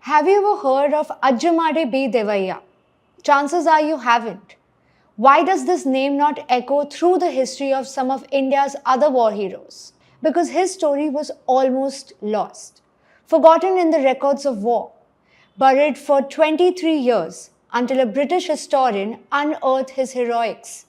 Have you ever heard of Ajjamada B Devayya? Chances are you haven't. Why does this name not echo through the history of some of India's other war heroes? Because his story was almost lost, forgotten in the records of war, buried for 23 years until a British historian unearthed his heroics.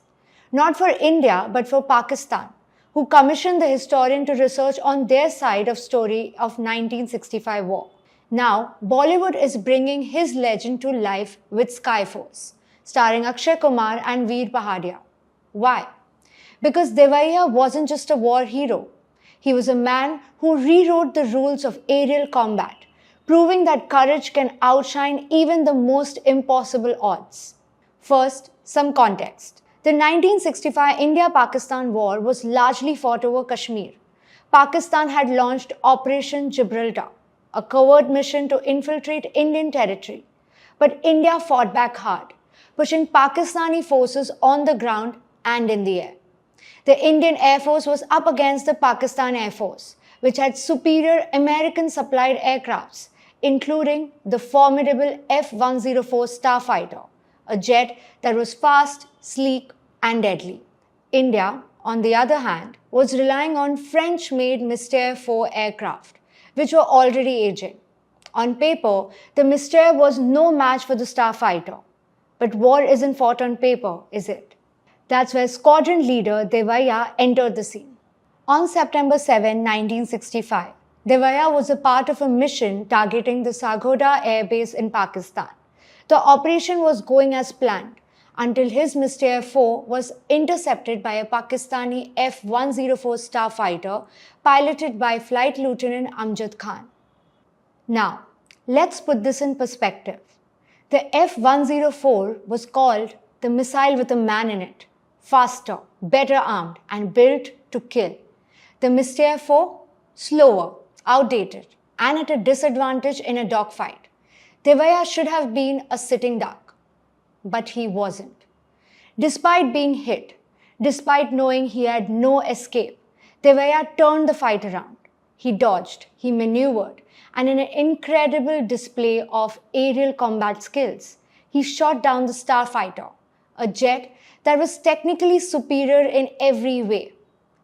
Not for India, but for Pakistan, who commissioned the historian to research on their side of story of 1965 war. Now, Bollywood is bringing his legend to life with Skyforce, starring Akshay, Kumar and Veer Pahadiya. Why? Because Devayya wasn't just a war hero. He was a man who rewrote the rules of aerial combat, proving that courage can outshine even the most impossible odds. First, some context. The 1965 India-Pakistan war was largely fought over Kashmir. Pakistan had launched Operation Gibraltar, a covert mission to infiltrate Indian territory. But India fought back hard, pushing Pakistani forces on the ground and in the air. The Indian Air Force was up against the Pakistan Air Force, which had superior American-supplied aircrafts, including the formidable F-104 Starfighter, a jet that was fast, sleek, and deadly. India, on the other hand, was relying on French-made Mystère 4 aircraft, which were already aging. On paper, the Mystère was no match for the Starfighter. But war isn't fought on paper, is it? That's where Squadron Leader Devayya entered the scene. On September 7, 1965, Devayya was a part of a mission targeting the Sargodha Air Base in Pakistan. The operation was going as planned until his Mystère 4 was intercepted by a Pakistani F-104 Starfighter piloted by Flight Lieutenant Amjad Khan. Now, let's put this in perspective. The F-104 was called the missile with a man in it, faster, better armed, and built to kill. The Mystère 4, slower, outdated, and at a disadvantage in a dogfight. Devayya should have been a sitting duck, but he wasn't. Despite being hit, despite knowing he had no escape, Devayya turned the fight around. He dodged, he maneuvered, and in an incredible display of aerial combat skills, he shot down the Starfighter, a jet that was technically superior in every way.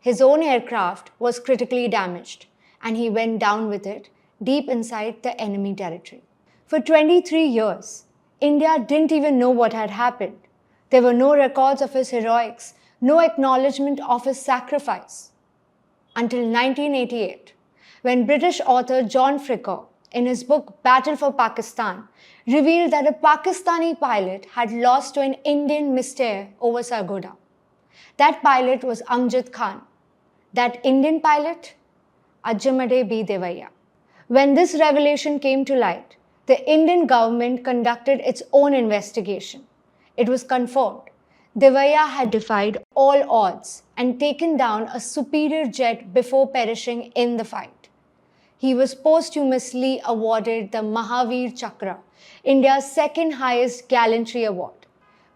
His own aircraft was critically damaged, and he went down with it deep inside the enemy territory. For 23 years, India didn't even know what had happened. There were no records of his heroics, no acknowledgement of his sacrifice. Until 1988, when British author John Fricker, in his book Battle for Pakistan, revealed that a Pakistani pilot had lost to an Indian Mystère over Sargodha. That pilot was Amjad Khan. That Indian pilot? Ajjamada B Devayya. When this revelation came to light, the Indian government conducted its own investigation. It was confirmed. Devayya had defied all odds and taken down a superior jet before perishing in the fight. He was posthumously awarded the Mahavir Chakra, India's second highest gallantry award.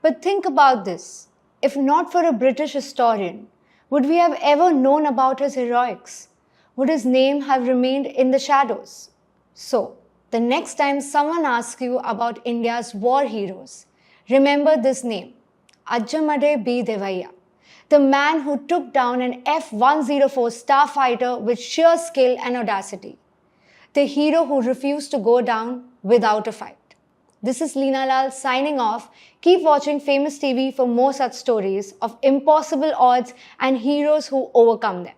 But think about this. If not for a British historian, would we have ever known about his heroics? Would his name have remained in the shadows? So, the next time someone asks you about India's war heroes, remember this name, Ajjamada B Devayya, the man who took down an F-104 Starfighter with sheer skill and audacity, the hero who refused to go down without a fight. This is Leena Lal signing off. Keep watching Famous TV for more such stories of impossible odds and heroes who overcome them.